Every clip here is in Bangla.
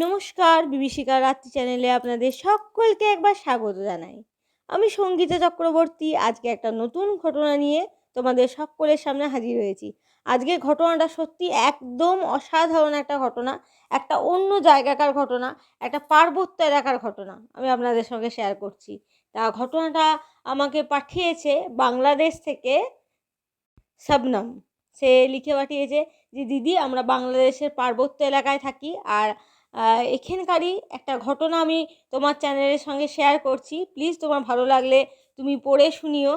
নমস্কার, বিভীষিকা রাত্রি চ্যানেলে আপনাদের সকলকে একবার স্বাগত জানাই। আমি সঙ্গীতা চক্রবর্তী। আজকে একটা নতুন ঘটনা নিয়ে তোমাদের সকলের সামনে হাজির হয়েছি। আজকের ঘটনাটা সত্যি একদম অসাধারণ একটা ঘটনা, একটা অন্য জায়গাকার ঘটনা, একটা পার্বত্য এলাকার ঘটনা আমি আপনাদের সঙ্গে শেয়ার করছি। তা ঘটনাটা আমাকে পাঠিয়েছে বাংলাদেশ থেকে শবনম। সে লিখে পাঠিয়েছে যে দিদি, আমরা বাংলাদেশের পার্বত্য এলাকায় থাকি, আর এখানকারই একটা ঘটনা আমি তোমার চ্যানেলের সঙ্গে শেয়ার করছি। প্লিজ তোমার ভালো লাগলে তুমি পড়ে শুনিও।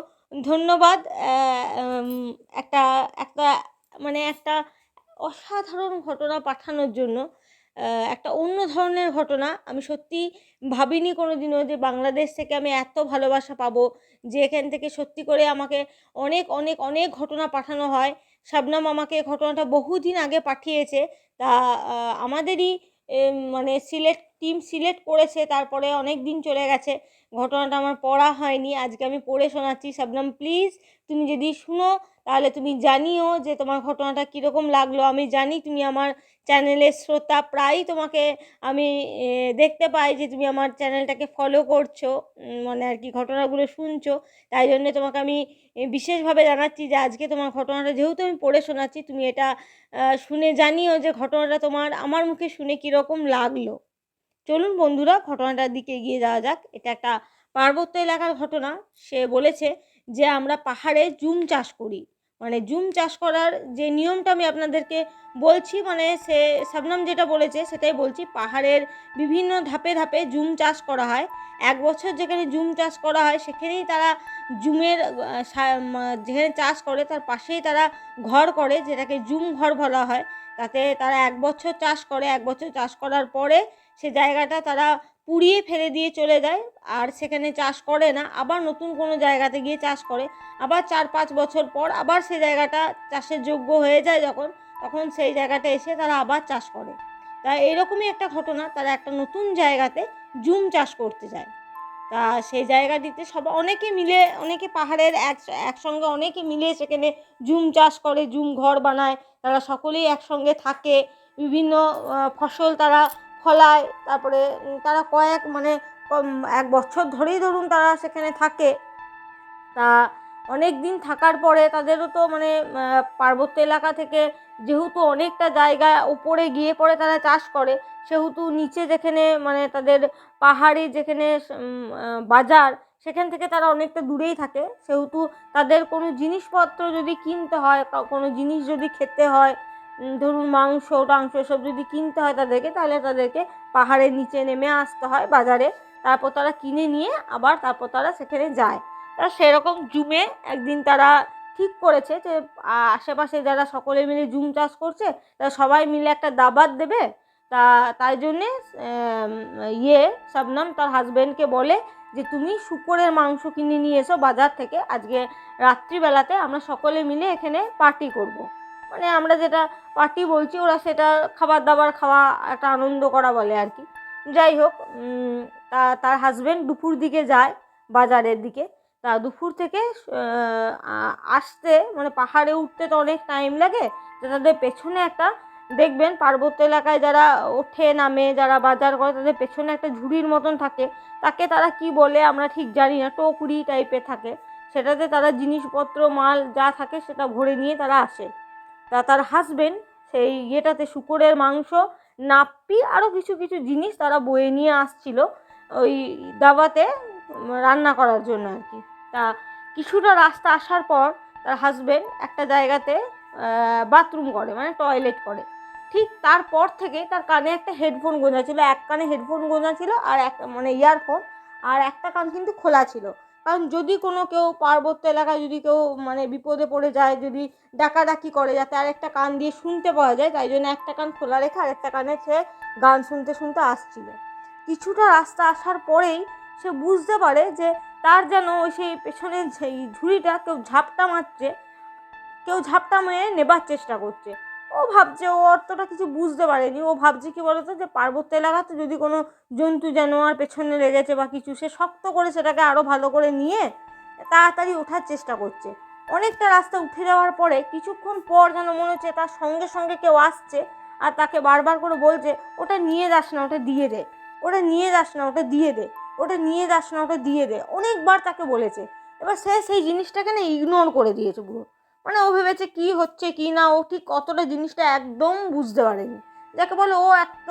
ধন্যবাদ। একটা একটা একটা অসাধারণ ঘটনা পাঠানোর জন্য। একটা অন্য ধরনের ঘটনা। আমি সত্যি ভাবিনি কোনো দিনও যে বাংলাদেশ থেকে আমি এত ভালোবাসা পাবো, যে এখান থেকে সত্যি করে আমাকে অনেক অনেক অনেক ঘটনা পাঠানো হয়। শবনম আমাকে ঘটনাটা বহুদিন আগে পাঠিয়েছে। তা আমাদেরই টিম সিলেক্ট করেছে, তারপরে অনেক দিন চলে গেছে, ঘটনাটা আমার পড়া হয়নি। আজকে আমি পড়ে শোনাচ্ছি। শবনম প্লিজ, তুমি যদি শুনো তাহলে তুমি জানিও যে তোমার ঘটনাটা কীরকম লাগলো। আমি জানি তুমি আমার চ্যানেলের শ্রোতা, প্রায়ই তোমাকে আমি দেখতে পাই যে তুমি আমার চ্যানেলটাকে ফলো করছো, ঘটনাগুলো শুনছো। তাই জন্যে তোমাকে আমি বিশেষভাবে জানাচ্ছি যে আজকে তোমার ঘটনাটা যেহেতু আমি পড়ে শোনাচ্ছি, তুমি এটা শুনে জানিও যে ঘটনাটা তোমার আমার মুখে শুনে কীরকম লাগলো। চলুন বন্ধুরা, ঘটনাটার দিকে এগিয়ে যাওয়া যাক। এটা একটা পার্বত্য এলাকার ঘটনা। সে বলেছে যে আমরা পাহাড়ে জুম চাষ করি। জুম চাষ করার যে নিয়মটা আমি আপনাদেরকে বলছি, সে শবনম যেটা বলেছে সেটাই বলছি। পাহাড়ের বিভিন্ন ধাপে ধাপে জুম চাষ করা হয়। এক বছর যেখানে জুম চাষ করা হয় সেখানেই তারা জুমের যেখানে চাষ করে তার পাশেই তারা ঘর করে, যেটাকে জুম ঘর বলা হয়। তাতে তারা এক বছর চাষ করে। এক বছর চাষ করার পরে সে জায়গাটা তারা পুড়িয়ে ফেলে দিয়ে চলে যায়, আর সেখানে চাষ করে না। আবার নতুন কোনো জায়গাতে গিয়ে চাষ করে। আবার 4-5 বছর পর আবার সেই জায়গাটা চাষের যোগ্য হয়ে যায় যখন, তখন সেই জায়গাটা এসে তারা আবার চাষ করে। তা এরকমই একটা ঘটনা, তারা একটা নতুন জায়গাতে জুম চাষ করতে যায়। তা সেই জায়গাটিতে অনেকে পাহাড়ের একসঙ্গে অনেকে মিলে সেখানে জুম চাষ করে, জুম ঘর বানায়। তারা সকলেই একসঙ্গে থাকে, বিভিন্ন ফসল তারা ফলায়। তারপরে তারা এক বছর ধরেই ধরুন তারা সেখানে থাকে। তা অনেক দিন থাকার পরে তাদেরও তো পার্বত্য এলাকা থেকে যেহেতু অনেকটা জায়গা উপরে গিয়ে পরে তারা চাষ করে, সেহেতু নিচে যেখানে তাদের পাহাড়ে যেখানে বাজার, সেখান থেকে তারা অনেকটা দূরেই থাকে। সেহেতু তাদের কোনো জিনিসপত্র যদি কিনতে হয়, কোনো জিনিস যদি খেতে হয়, ধরুন মাংস টাংস এসব যদি কিনতে হয় তাদেরকে, তাহলে তাদেরকে পাহাড়ের নিচে নেমে আসতে হয় বাজারে। তারপর তারা কিনে নিয়ে আবার তারপর তারা সেখানে যায়। তা সেরকম জুমে একদিন তারা ঠিক করেছে যে আশেপাশে যারা সকলে মিলে জুম চাষ করছে তারা সবাই মিলে একটা দাবাত দেবে। তাই জন্যে শবনম তার হাজব্যান্ডকে বলে যে তুমি শুকরের মাংস কিনে নিয়ে এসো বাজার থেকে, আজকে রাত্রিবেলাতে আমরা সকলে মিলে এখানে পার্টি করব। আমরা যেটা পার্টি বলছি, ওরা সেটা খাবার দাবার খাওয়া, একটা আনন্দ করা বলে আর কি। যাই হোক, তার হাজব্যান্ড দুপুর দিকে যায় বাজারের দিকে। তা দুপুর থেকে আসতে পাহাড়ে উঠতে তো অনেক টাইম লাগে। তো তাদের পেছনে একটা, দেখবেন পার্বত্য এলাকায় যারা ওঠে নামে, যারা বাজার করে, তাদের পেছনে একটা ঝুড়ির মতন থাকে। তাকে তারা কি বলে আমরা ঠিক জানি না, টোকরি টাইপের থাকে। সেটাতে তারা জিনিসপত্র মাল যা থাকে সেটা ভরে নিয়ে তারা আসে। তা তার হাজবেন্ড সেই ইয়েটাতে শুকরের মাংস, নাপ্পি, আরও কিছু কিছু জিনিস তারা বয়ে নিয়ে আসছিল ওই দাবাতে রান্না করার জন্য আর কি। তা কিছুটা রাস্তা আসার পর তার হাজবেন্ড একটা জায়গাতে বাথরুম করে, টয়লেট করে। ঠিক তারপর থেকে তার কানে একটা হেডফোন গোঁজা ছিল, এক কানে হেডফোন গোঁজা ছিল, আর একটা ইয়ারফোন, আর একটা কান কিন্তু খোলা ছিল। কারণ যদি কোনো কেউ পার্বত্য এলাকায় যদি কেউ বিপদে পড়ে যায়, যদি ডাকাডাকি করে, যাতে আরেকটা কান দিয়ে শুনতে পাওয়া যায়, তাই জন্য একটা কান খোলা রেখে আরেকটা কানে সে গান শুনতে শুনতে আসছিল। কিছুটা রাস্তা আসার পরেই সে বুঝতে পারে যে তার যেন সেই পেছনের সেই ঝুড়িটা কেউ ঝাপটা মেরে নেবার চেষ্টা করছে। ও ভাবছে, ও অতটা কিছু বুঝতে পারেনি। ও ভাবছে কি বলতো, যে পার্বত্য এলাকাতে যদি কোনো জন্তু জানোয়ার পেছনে লেগেছে বা কিছু, সে শক্ত করে সেটাকে আরও ভালো করে নিয়ে তাড়াতাড়ি ওঠার চেষ্টা করছে। অনেকটা রাস্তা উঠে যাওয়ার পরে কিছুক্ষণ পর যেন মনে হচ্ছে তার সঙ্গে সঙ্গে কেউ আসছে, আর তাকে বারবার করে বলছে ওটা নিয়ে যাস না, ওটা দিয়ে দে, ওটা নিয়ে যাস না, ওটা দিয়ে দে, ওটা নিয়ে যাস না, ওটা দিয়ে দে, অনেকবার তাকে বলেছে। এবার সে সেই জিনিসটাকে না ইগনোর করে দিয়েছে পুরো। মানে ও ভেবেছে কি হচ্ছে কি না, ও ঠিক কতটা জিনিসটা একদম বুঝতে পারেনি। যাকে বলে ও এত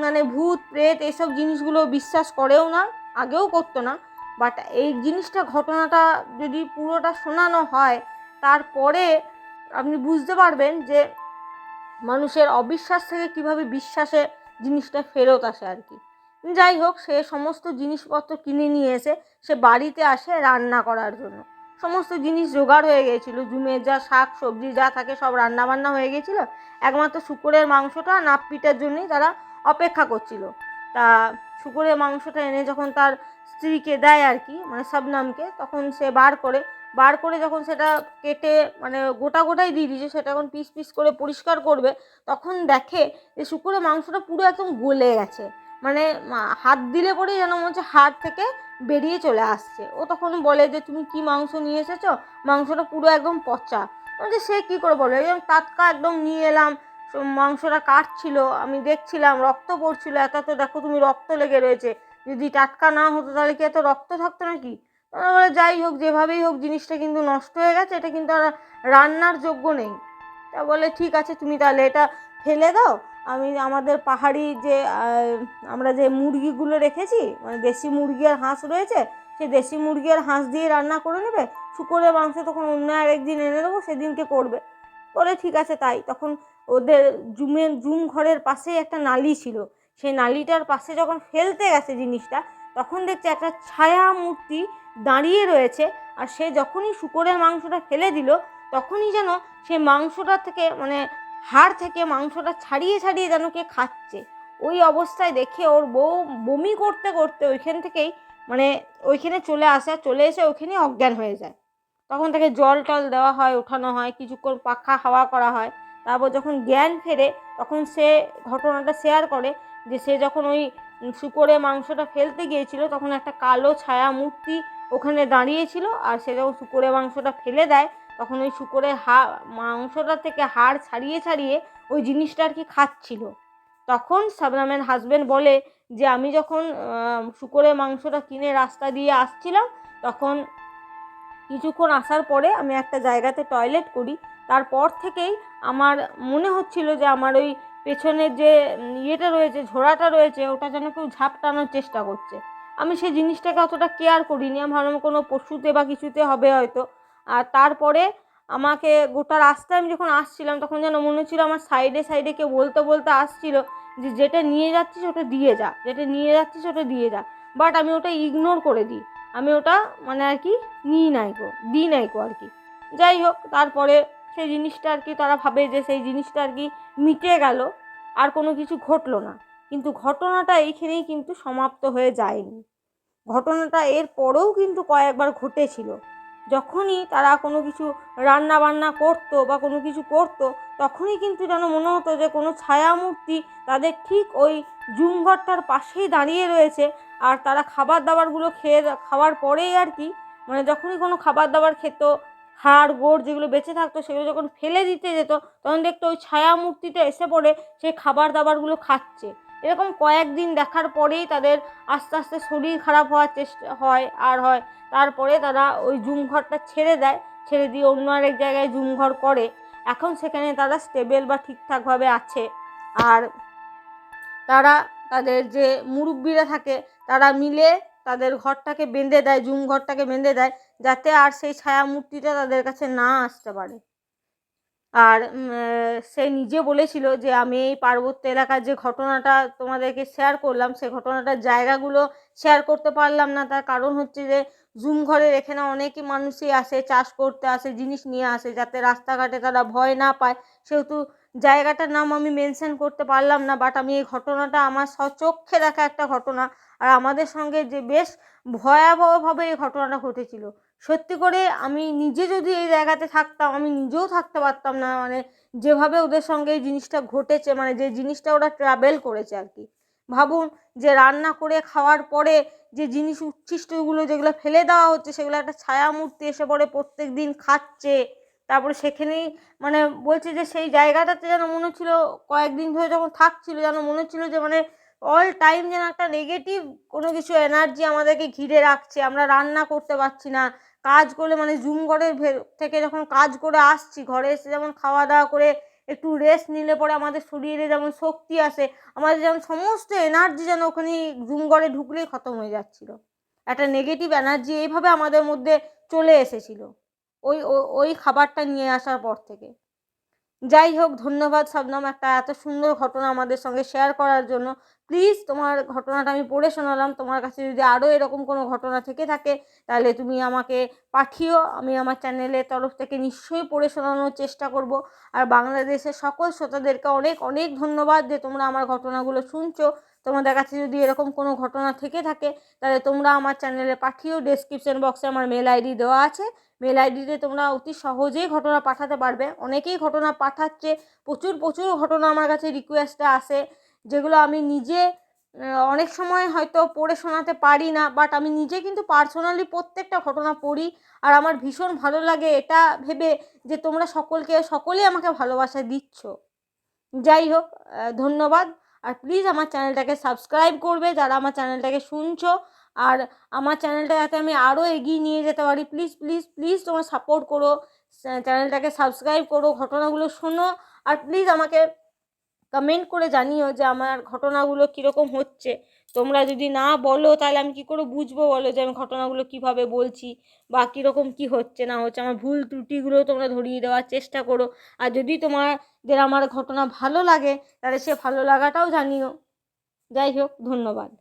মানে ভূত প্রেত এইসব জিনিসগুলো বিশ্বাস করেও না, আগেও করতো না। বাট এই জিনিসটা ঘটনাটা যদি পুরোটা শোনানো হয় তারপরে আপনি বুঝতে পারবেন যে মানুষের অবিশ্বাস থেকে কিভাবে বিশ্বাসে জিনিসটা ফেরত আসে আর কি। যাই হোক, সে সমস্ত জিনিসপত্র কিনে নিয়ে এসে সে বাড়িতে আসে রান্না করার জন্য। সমস্ত জিনিস জোগাড় হয়ে গিয়েছিলো, জুমের যা শাক সবজি যা থাকে সব রান্না বান্না হয়ে গিয়েছিলো। একমাত্র শূকরের মাংসটা নাপিতের জন্যই তারা অপেক্ষা করছিল। তা শূকরের মাংসটা এনে যখন তার স্ত্রীকে দেয় আর কি, মানে শবনমকে, তখন সে বার করে যখন সেটা কেটে মানে গোটা গোটাই দিয়ে দিয়েছে, সেটা এখন পিস পিস করে পরিষ্কার করবে, তখন দেখে যে শূকরের মাংসটা পুরো একদম গলে গেছে। মানে হাত দিলে পরেই যেন মনে হচ্ছে হাড় থেকে বেরিয়ে চলে আসছে। ও তখন বলে যে তুমি কি মাংস নিয়ে এসেছো, মাংসটা পুরো একদম পচা। যে সে কী করে বলে, একদম টাটকা একদম নিয়ে এলাম, মাংসটা কাটছিল, আমি দেখছিলাম রক্ত পড়ছিল, এত দেখো তুমি রক্ত লেগে রয়েছে, যদি টাটকা না হতো তাহলে কি এত রক্ত থাকতো নাকি। বলে যাই হোক, যেভাবেই হোক জিনিসটা কিন্তু নষ্ট হয়ে গেছে, এটা কিন্তু আর রান্নার যোগ্য নেই। তা বলে ঠিক আছে তুমি তাহলে এটা ফেলে দাও, আমি আমাদের পাহাড়ি যে আমরা যে মুরগিগুলো রেখেছি, মানে দেশি মুরগি আর হাঁস রয়েছে, সেই দেশি মুরগি আর হাঁস দিয়ে রান্না করে নেবে, শূকরের মাংস তখন অন্য আরেকদিন এনে দেবো, সেদিনকে করবে। বলে ঠিক আছে তাই। তখন ওদের জুম ঘরের পাশেই একটা নালি ছিল, সেই নালিটার পাশে যখন ফেলতে গেছে জিনিসটা, তখন দেখছে একটা ছায়া মূর্তি দাঁড়িয়ে রয়েছে। আর সে যখনই শূকরের মাংসটা ফেলে দিল, তখনই যেন সে মাংসটা থেকে মানে হাড় থেকে মাংসটা ছাড়িয়ে ছাড়িয়ে যেন কে খাচ্ছে। ওই অবস্থায় দেখে ওর বউ বমি করতে করতে ওইখান থেকেই মানে ওইখানে চলে এসে ওইখানেই অজ্ঞান হয়ে যায়। তখন তাকে জল টল দেওয়া হয়, ওঠানো হয়, কিছুক্ষণ পাখা হাওয়া করা হয়। তারপর যখন জ্ঞান ফেরে তখন সে ঘটনাটা শেয়ার করে যে সে যখন ওই শূকরের মাংসটা ফেলতে গিয়েছিল, তখন একটা কালো ছায়া মূর্তি ওখানে দাঁড়িয়েছিল। আর সে যখন শূকরের মাংসটা ফেলে দেয়, তখন ওই শূকরের মাংসটা থেকে হাড় ছাড়িয়ে ছাড়িয়ে ওই জিনিসটা আর কি খাচ্ছিল। তখন শবনমের হাজব্যান্ড বলে যে আমি যখন শূকরের মাংসটা কিনে রাস্তা দিয়ে আসছিলাম, তখন কিছুক্ষণ আসার পরে আমি একটা জায়গাতে টয়লেট করি, তারপর থেকেই আমার মনে হচ্ছিল যে আমার ওই পেছনের যে ইয়েটা রয়েছে, ঝোড়াটা রয়েছে, ওটা যেন কেউ ঝাপটানোর চেষ্টা করছে। আমি সেই জিনিসটাকে অতটা কেয়ার করিনি, আমি ভাবলাম কোনো পশুতে বা কিছুতে হবে হয়তো। আর তারপরে আমাকে গোটা রাস্তায় আমি যখন আসছিলাম, তখন যেন মনে হচ্ছিলো আমার সাইডে সাইডে কেউ বলতে বলতে আসছিল যে যেটা নিয়ে যাচ্ছিস ওটা দিয়ে যা, যেটা নিয়ে যাচ্ছিস ওটা দিয়ে যা। বাট আমি ওটা ইগনোর করে দিই, আমি ওটা মানে আর কি দিই নাইকো আর কি। যাই হোক, তারপরে সেই জিনিসটা আর কি তারা ভাবে যে সেই জিনিসটা আর কি মিটে গেল, আর কোনো কিছু ঘটলো না। কিন্তু ঘটনাটা এইখানেই কিন্তু সমাপ্ত হয়ে যায়নি। ঘটনাটা এর পরেও কিন্তু কয়েকবার ঘটেছিল। যখনই তারা কোনো কিছু রান্না বান্না করতো বা কোনো কিছু করতো, তখনই কিন্তু যেন মনে হতো যে কোনো ছায়ামূর্তি তাদের ঠিক ওই জুম ঘরটার পাশেই দাঁড়িয়ে রয়েছে। আর তারা খাবার দাবারগুলো খাওয়ার পরেই আর কি, মানে যখনই কোনো খাবার দাবার খেত, হাড় গোড় যেগুলো বেঁচে থাকতো সেগুলো যখন ফেলে দিতে যেত, তখন দেখতো ওই ছায়ামূর্তিটা এসে পড়ে সেই খাবার দাবারগুলো খাচ্ছে। এরকম কয়েকদিন দেখার পরেই তাদের আস্তে আস্তে শরীর খারাপ হওয়ার চেষ্টা হয়। তারপরে তারা ওই জুম ঘরটা ছেড়ে দেয়, ছেড়ে দিয়ে অন্য আরেক জায়গায় জুম ঘর করে। এখন সেখানে তারা স্টেবল বা ঠিকঠাকভাবে আছে। আর তারা তাদের যে মুরব্বিরা থাকে তারা মিলে তাদের ঘরটাকে বেঁধে দেয়, জুম ঘরটাকে বেঁধে দেয়, যাতে আর সেই ছায়ামূর্তিটা তাদের কাছে না আসতে পারে। আর সে নিজে বলেছিল যে আমি এই পার্বত্য এলাকার যে ঘটনাটা তোমাদেরকে শেয়ার করলাম, সে ঘটনাটার জায়গাগুলো শেয়ার করতে পারলাম না। তার কারণ হচ্ছে যে জুম ঘরের এখানে অনেকই মানুষই আসে, চাষ করতে আসে, জিনিস নিয়ে আসে, যাতে রাস্তাঘাটে তারা ভয় না পায়, সেহেতু জায়গাটার নাম আমি মেনশন করতে পারলাম না। বাট আমি এই ঘটনাটা আমার স্বচক্ষে দেখা একটা ঘটনা, আর আমাদের সঙ্গে যে বেশ ভয়াবহভাবে এই ঘটনাটা ঘটেছিল। সত্যি করে আমি নিজে যদি এই জায়গাতে থাকতাম, আমি নিজেও থাকতে পারতাম না। মানে যেভাবে ওদের সঙ্গে এই জিনিসটা ঘটেছে, মানে যে জিনিসটা ওরা ট্রাভেল করেছে আর কি। ভাবুন যে রান্না করে খাওয়ার পরে যে জিনিস উচ্ছিষ্টগুলো যেগুলো ফেলে দেওয়া হচ্ছে, সেগুলো একটা ছায়ামূর্তি এসে পড়ে প্রত্যেক দিন খাচ্ছে। তারপরে সেখানেই মানে বলছে যে সেই জায়গাটাতে যেন মনে হচ্ছিলো কয়েকদিন ধরে যখন থাকছিলো যেন মনে হচ্ছিলো যে মানে অল টাইম যেন একটা নেগেটিভ কোনো কিছু এনার্জি আমাদেরকে ঘিরে রাখছে। আমরা রান্না করতে পারছি না, কাজ করলে মানে জুম ঘরের থেকে যখন কাজ করে আসছি, ঘরে এসে যেমন খাওয়া দাওয়া করে একটু রেস্ট নিলে পরে আমাদের শরীরে যেমন শক্তি আসে, আমাদের যেমন সমস্ত এনার্জি যেন ওখানে জুম ঘরে ঢুকলেই খতম হয়ে যাচ্ছিলো। একটা নেগেটিভ এনার্জি এইভাবে আমাদের মধ্যে চলে এসেছিলো ওই খাবারটা নিয়ে আসার পর থেকে। যাই হোক, ধন্যবাদ শবনম একটা এত সুন্দর ঘটনা আমাদের সঙ্গে শেয়ার করার জন্য। প্লিজ তোমার ঘটনাটা আমি পড়ে শোনালাম, তোমার কাছে যদি আরও এরকম কোনো ঘটনা থেকে থাকে তাহলে তুমি আমাকে পাঠিও, আমি আমার চ্যানেলের তরফ থেকে নিশ্চয়ই পড়ে শোনানোর চেষ্টা করব। আর বাংলাদেশের সকল শ্রোতাদেরকে অনেক অনেক ধন্যবাদ যে তোমরা আমার ঘটনাগুলো শুনছো। তোমাদের কাছে যদি এরকম কোনো ঘটনা থেকে থাকে তাহলে তোমরা আমার চ্যানেলে পাঠিও। ডেসক্রিপশন বক্সে আমার মেল আইডি দেওয়া আছে, মেল আইডিতে তোমরা অতি সহজেই ঘটনা পাঠাতে পারবে। অনেকেই ঘটনা পাঠাচ্ছে, প্রচুর প্রচুর ঘটনা আমার কাছে রিকোয়েস্টে আসে, যেগুলো আমি নিজে অনেক সময় হয়তো পড়ে শোনাতে পারি না, বাট আমি নিজে কিন্তু পার্সোনালি প্রত্যেকটা ঘটনা পড়ি। আর আমার ভীষণ ভালো লাগে এটা ভেবে যে তোমরা সকলেই আমাকে ভালোবাসা দিচ্ছ। যাই হোক, ধন্যবাদ। আর প্লিজ আমার চ্যানেলটাকে সাবস্ক্রাইব করবে যারা আমার চ্যানেলটাকে শুনছো। আর আমার চ্যানেলটা যাতে আমি আরও এগিয়ে নিয়ে যেতে পারি, প্লিজ প্লিজ প্লিজ তোমরা সাপোর্ট করো, চ্যানেলটাকে সাবস্ক্রাইব করো, ঘটনাগুলো শোনো। আর প্লিজ আমাকে কমেন্ট করে জানিও যে আমার ঘটনাগুলো কীরকম হচ্ছে। তোমরা যদি না বলো তাহলে আমি কী করে বুঝবো বলো যে আমি ঘটনাগুলো কীভাবে বলছি বা কীরকম কী হচ্ছে না হচ্ছে। আমার ভুল ত্রুটিগুলো তোমরা ধরিয়ে দেওয়ার চেষ্টা করো। আর যদি তোমাদের আমার ঘটনা ভালো লাগে তাহলে সে ভালো লাগাটাও জানিও। যাই হোক, ধন্যবাদ।